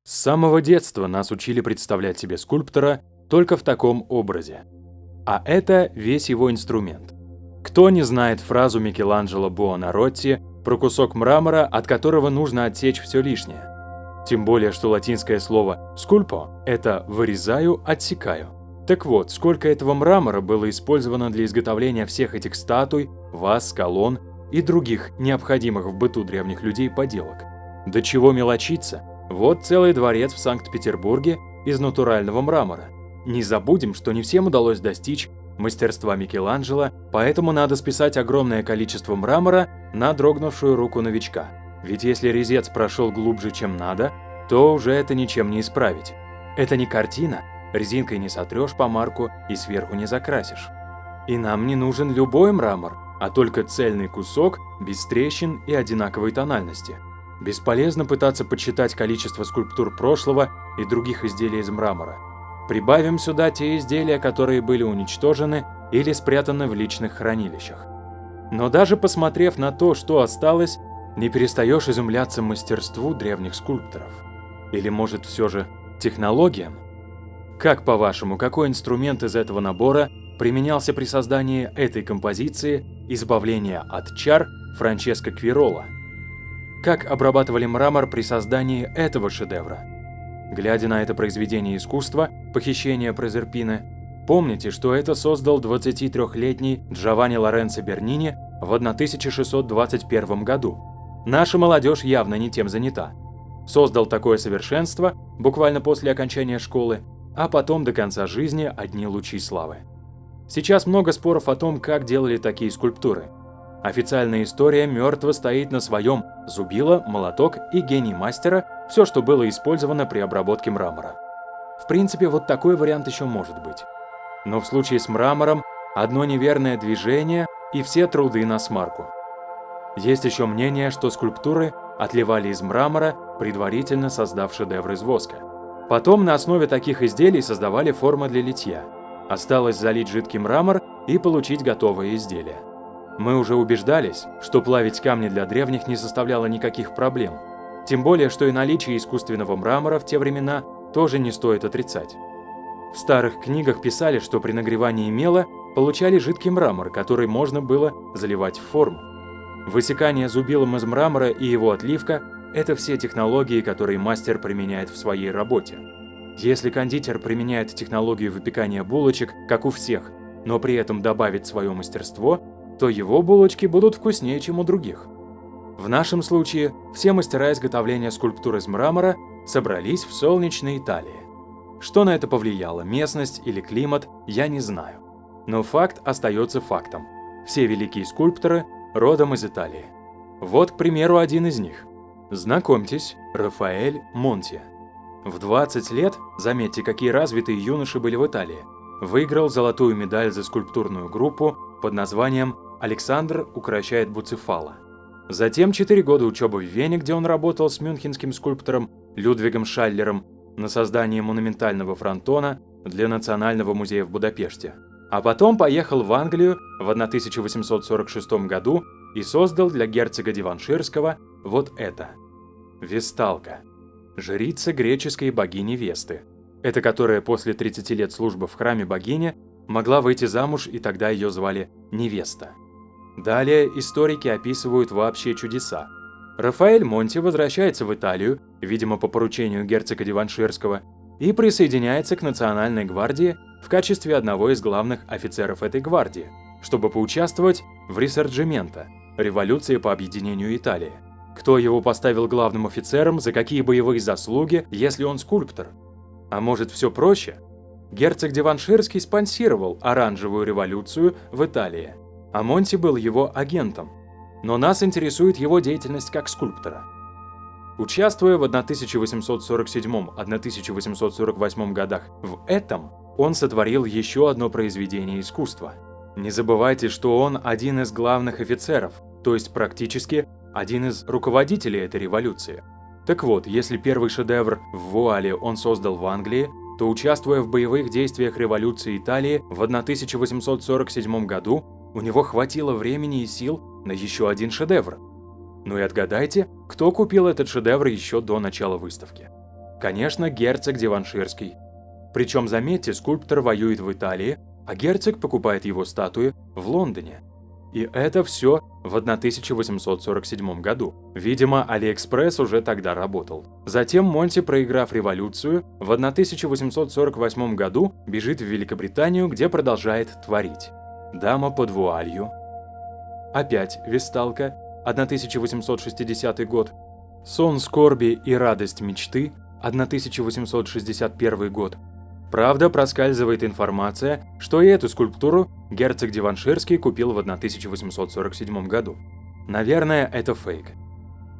С самого детства нас учили представлять себе скульптора только в таком образе. А это весь его инструмент. Кто не знает фразу Микеланджело Буонаротти про кусок мрамора, от которого нужно отсечь все лишнее? Тем более, что латинское слово «скульпо» — это «вырезаю, отсекаю». Так вот, сколько этого мрамора было использовано для изготовления всех этих статуй, ваз, колонн и других необходимых в быту древних людей поделок. До чего мелочиться? Вот целый дворец в Санкт-Петербурге из натурального мрамора. Не забудем, что не всем удалось достичь мастерства Микеланджело, поэтому надо списать огромное количество мрамора на дрогнувшую руку новичка. Ведь если резец прошел глубже, чем надо, то уже это ничем не исправить. Это не картина, резинкой не сотрешь помарку и сверху не закрасишь. И нам не нужен любой мрамор, а только цельный кусок без трещин и одинаковой тональности. Бесполезно пытаться подсчитать количество скульптур прошлого и других изделий из мрамора. Прибавим сюда те изделия, которые были уничтожены или спрятаны в личных хранилищах. Но даже посмотрев на то, что осталось, не перестаешь изумляться мастерству древних скульпторов. Или, может, все же технологиям? Как, по-вашему, какой инструмент из этого набора применялся при создании этой композиции «Избавление от чар» Франческо Квироло? Как обрабатывали мрамор при создании этого шедевра? Глядя на это произведение искусства «Похищение Прозерпины», помните, что это создал 23-летний Джованни Лоренцо Бернини в 1621 году. Наша молодежь явно не тем занята. Создал такое совершенство буквально после окончания школы, а потом до конца жизни одни лучи славы. Сейчас много споров о том, как делали такие скульптуры. Официальная история мертво стоит на своем: зубило, молоток и гений мастера – все, что было использовано при обработке мрамора. В принципе, вот такой вариант еще может быть. Но в случае с мрамором одно неверное движение и все труды на смарку. Есть еще мнение, что скульптуры отливали из мрамора, предварительно создав шедевр из воска. Потом на основе таких изделий создавали формы для литья. Осталось залить жидкий мрамор и получить готовое изделие. Мы уже убеждались, что плавить камни для древних не составляло никаких проблем. Тем более, что и наличие искусственного мрамора в те времена тоже не стоит отрицать. В старых книгах писали, что при нагревании мела получали жидкий мрамор, который можно было заливать в форму. Высекание зубилом из мрамора и его отливка – это все технологии, которые мастер применяет в своей работе. Если кондитер применяет технологию выпекания булочек, как у всех, но при этом добавит свое мастерство, то его булочки будут вкуснее, чем у других. В нашем случае все мастера изготовления скульптур из мрамора собрались в солнечной Италии. Что на это повлияло, местность или климат, я не знаю. Но факт остается фактом. Все великие скульпторы родом из Италии. Вот, к примеру, один из них. Знакомьтесь, Рафаэль Монти. В 20 лет, заметьте, какие развитые юноши были в Италии, выиграл золотую медаль за скульптурную группу под названием «Александр укращает Буцефала». Затем 4 года учебы в Вене, где он работал с мюнхенским скульптором Людвигом Шаллером на создании монументального фронтона для Национального музея в Будапеште. А потом поехал в Англию в 1846 году и создал для герцога Диванширского вот это. Весталка. Жрица греческой богини Весты. Это которая после 30 лет службы в храме богини могла выйти замуж, и тогда ее звали Невеста. Далее историки описывают вообще чудеса. Рафаэль Монти возвращается в Италию, видимо по поручению герцога Диванширского, и присоединяется к Национальной гвардии в качестве одного из главных офицеров этой гвардии, чтобы поучаствовать в Рисорджименто, революции по объединению Италии. Кто его поставил главным офицером, за какие боевые заслуги, если он скульптор? А может, все проще? Герцог Диванширский спонсировал оранжевую революцию в Италии, а Монти был его агентом. Но нас интересует его деятельность как скульптора. Участвуя в 1847-1848 годах в этом, он сотворил еще одно произведение искусства. Не забывайте, что он один из главных офицеров, то есть практически один из руководителей этой революции. Так вот, если первый шедевр в вуале он создал в Англии, то, участвуя в боевых действиях революции Италии в 1847 году, у него хватило времени и сил на еще один шедевр. Ну и отгадайте, кто купил этот шедевр еще до начала выставки. Конечно, герцог Деванширский. Причем, заметьте, скульптор воюет в Италии, а герцог покупает его статуи в Лондоне. И это все в 1847 году. Видимо, Алиэкспресс уже тогда работал. Затем Монти, проиграв революцию, в 1848 году бежит в Великобританию, где продолжает творить. «Дама под вуалью». Опять «Весталка», 1860 год. «Сон скорби и радость мечты», 1861 год. Правда, проскальзывает информация, что и эту скульптуру герцог Деванширский купил в 1847 году. Наверное, это фейк.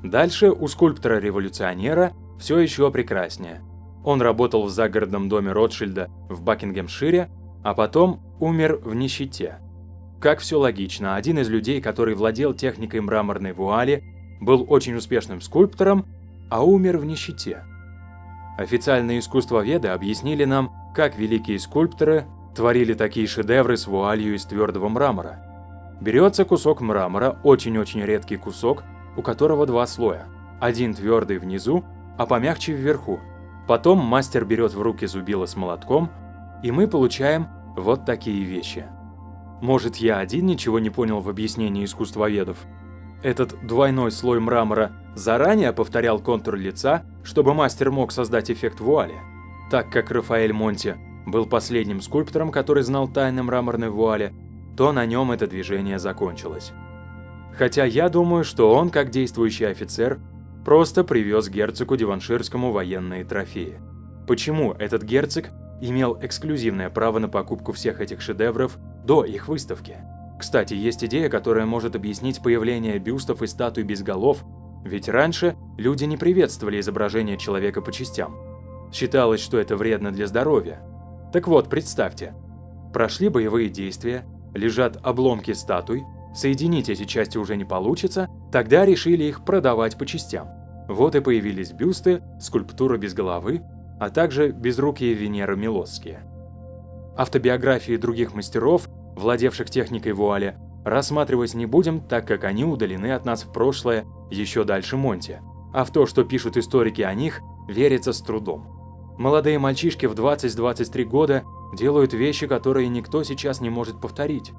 Дальше у скульптора-революционера все еще прекраснее. Он работал в загородном доме Ротшильда в Бакингемшире, а потом умер в нищете. Как все логично, один из людей, который владел техникой мраморной вуали, был очень успешным скульптором, а умер в нищете. Официальные искусствоведы объяснили нам, как великие скульпторы творили такие шедевры с вуалью из твердого мрамора. Берется кусок мрамора, очень-очень редкий кусок, у которого два слоя. Один твердый внизу, а помягче вверху. Потом мастер берет в руки зубило с молотком, и мы получаем вот такие вещи. Может, я один ничего не понял в объяснении искусствоведов? Этот двойной слой мрамора заранее повторял контур лица, чтобы мастер мог создать эффект вуали. Так как Рафаэль Монти был последним скульптором, который знал тайны мраморной вуали, то на нем это движение закончилось. Хотя я думаю, что он, как действующий офицер, просто привез герцогу Деванширскому военные трофеи. Почему этот герцог имел эксклюзивное право на покупку всех этих шедевров до их выставки? Кстати, есть идея, которая может объяснить появление бюстов и статуй без голов, ведь раньше люди не приветствовали изображение человека по частям. Считалось, что это вредно для здоровья. Так вот, представьте, прошли боевые действия, лежат обломки статуй, соединить эти части уже не получится, тогда решили их продавать по частям. Вот и появились бюсты, скульптуры без головы, а также безрукие Венеры Милосские. Автобиографии других мастеров, владевших техникой вуали, рассматривать не будем, так как они удалены от нас в прошлое еще дальше Монти. А в то, что пишут историки о них, верится с трудом. Молодые мальчишки в 20-23 года делают вещи, которые никто сейчас не может повторить.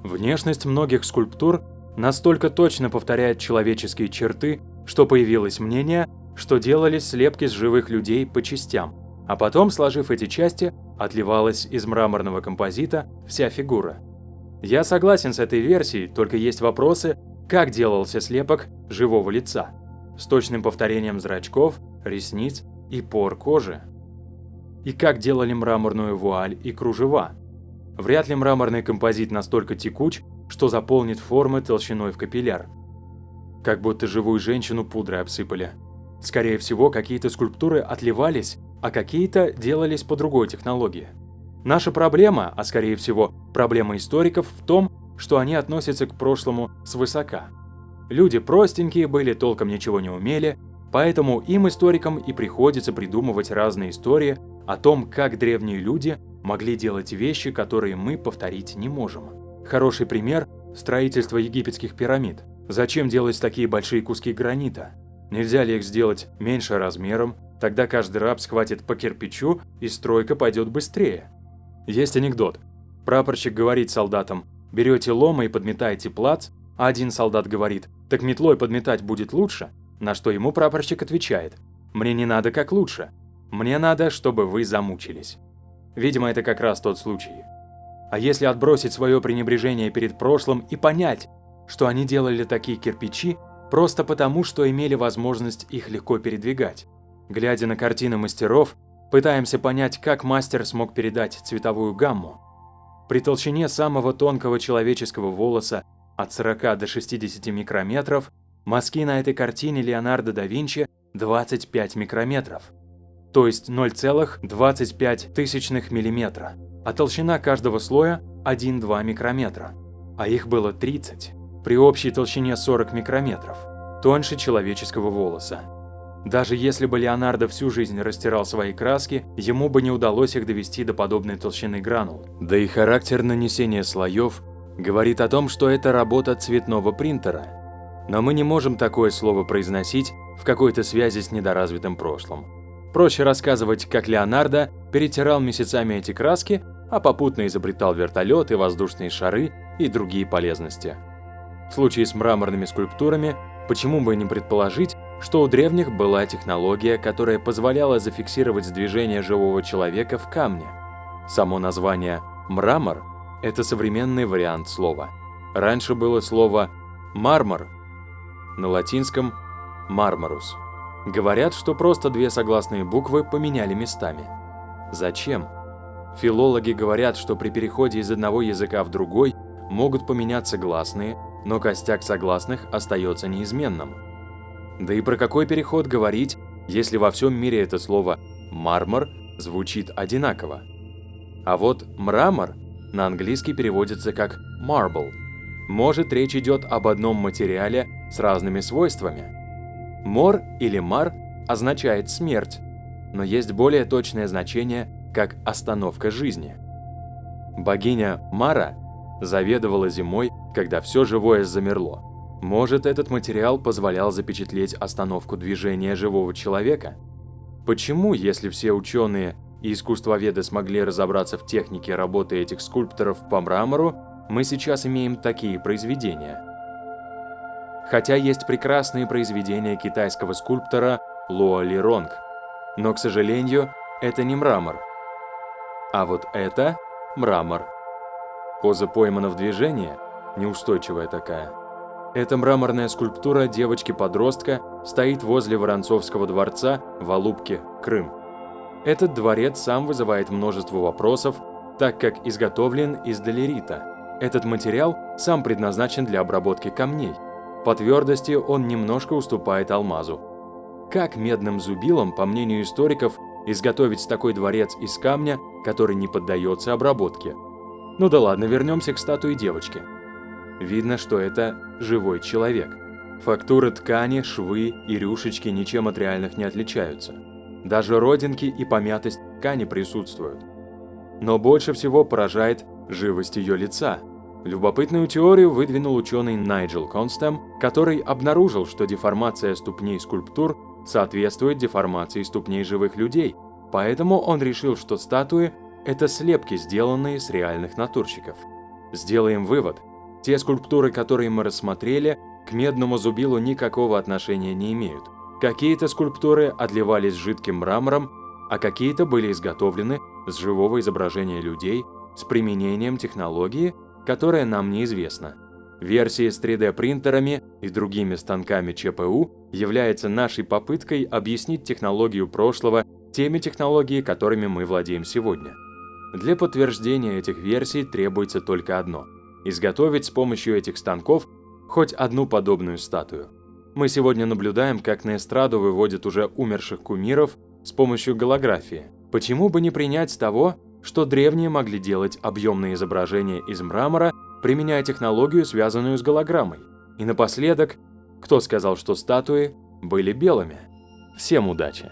Внешность многих скульптур настолько точно повторяет человеческие черты, что появилось мнение, что делались слепки с живых людей по частям, а потом, сложив эти части, отливалась из мраморного композита вся фигура. Я согласен с этой версией, только есть вопросы, как делался слепок живого лица, с точным повторением зрачков, ресниц и пор кожи. И как делали мраморную вуаль и кружева. Вряд ли мраморный композит настолько текуч, что заполнит формы толщиной в капилляр. Как будто живую женщину пудрой обсыпали. Скорее всего, какие-то скульптуры отливались, а какие-то делались по другой технологии. Наша проблема, а скорее всего проблема историков, в том, что они относятся к прошлому свысока. Люди простенькие были, толком ничего не умели, поэтому им, историкам, и приходится придумывать разные истории о том, как древние люди могли делать вещи, которые мы повторить не можем. Хороший пример – строительство египетских пирамид. Зачем делать такие большие куски гранита? Нельзя ли их сделать меньше размером, тогда каждый раб схватит по кирпичу и стройка пойдет быстрее. Есть анекдот. Прапорщик говорит солдатам: берете лома и подметаете плац, а один солдат говорит: так метлой подметать будет лучше, на что ему прапорщик отвечает: мне не надо как лучше, мне надо, чтобы вы замучились. Видимо, это как раз тот случай. А если отбросить свое пренебрежение перед прошлым и понять, что они делали такие кирпичи просто потому, что имели возможность их легко передвигать. Глядя на картины мастеров, пытаемся понять, как мастер смог передать цветовую гамму. При толщине самого тонкого человеческого волоса от 40 до 60 микрометров мазки на этой картине Леонардо да Винчи 25 микрометров, то есть 0,25 миллиметра, а толщина каждого слоя 1-2 микрометра, а их было 30, при общей толщине 40 микрометров, тоньше человеческого волоса. Даже если бы Леонардо всю жизнь растирал свои краски, ему бы не удалось их довести до подобной толщины гранул. Да и характер нанесения слоев говорит о том, что это работа цветного принтера. Но мы не можем такое слово произносить в какой-то связи с недоразвитым прошлым. Проще рассказывать, как Леонардо перетирал месяцами эти краски, а попутно изобретал вертолеты, воздушные шары и другие полезности. В случае с мраморными скульптурами, почему бы не предположить, что у древних была технология, которая позволяла зафиксировать движение живого человека в камне. Само название «мрамор» — это современный вариант слова. Раньше было слово «мармор», на латинском «марморус». Говорят, что просто две согласные буквы поменяли местами. Зачем? Филологи говорят, что при переходе из одного языка в другой могут поменяться гласные, но костяк согласных остается неизменным. Да и про какой переход говорить, если во всем мире это слово «мармор» звучит одинаково? А вот «мрамор» на английский переводится как «marble». Может, речь идет об одном материале с разными свойствами. «Мор» или «мар» означает «смерть», но есть более точное значение как «остановка жизни». Богиня Мара заведовала зимой, когда все живое замерло. Может, этот материал позволял запечатлеть остановку движения живого человека? Почему, если все ученые и искусствоведы смогли разобраться в технике работы этих скульпторов по мрамору, мы сейчас имеем такие произведения? Хотя есть прекрасные произведения китайского скульптора Луо Лиронг, но, к сожалению, это не мрамор. А вот это мрамор. Поза поймана в движении, неустойчивая такая. Эта мраморная скульптура девочки-подростка стоит возле Воронцовского дворца в Алупке, Крым. Этот дворец сам вызывает множество вопросов, так как изготовлен из долерита. Этот материал сам предназначен для обработки камней. По твердости он немножко уступает алмазу. Как медным зубилом, по мнению историков, изготовить такой дворец из камня, который не поддается обработке? Ну да ладно, вернемся к статуе девочки. Видно, что это живой человек. Фактуры ткани, швы и рюшечки ничем от реальных не отличаются. Даже родинки и помятость ткани присутствуют. Но больше всего поражает живость ее лица. Любопытную теорию выдвинул ученый Найджел Констем, который обнаружил, что деформация ступней скульптур соответствует деформации ступней живых людей, поэтому он решил, что статуи – это слепки, сделанные с реальных натурщиков. Сделаем вывод. Те скульптуры, которые мы рассмотрели, к медному зубилу никакого отношения не имеют. Какие-то скульптуры отливались жидким мрамором, а какие-то были изготовлены с живого изображения людей с применением технологии, которая нам неизвестна. Версии с 3D-принтерами и другими станками ЧПУ является нашей попыткой объяснить технологию прошлого теми технологиями, которыми мы владеем сегодня. Для подтверждения этих версий требуется только одно – изготовить с помощью этих станков хоть одну подобную статую. Мы сегодня наблюдаем, как на эстраду выводят уже умерших кумиров с помощью голографии. Почему бы не принять того, что древние могли делать объемные изображения из мрамора, применяя технологию, связанную с голограммой? И напоследок, кто сказал, что статуи были белыми? Всем удачи!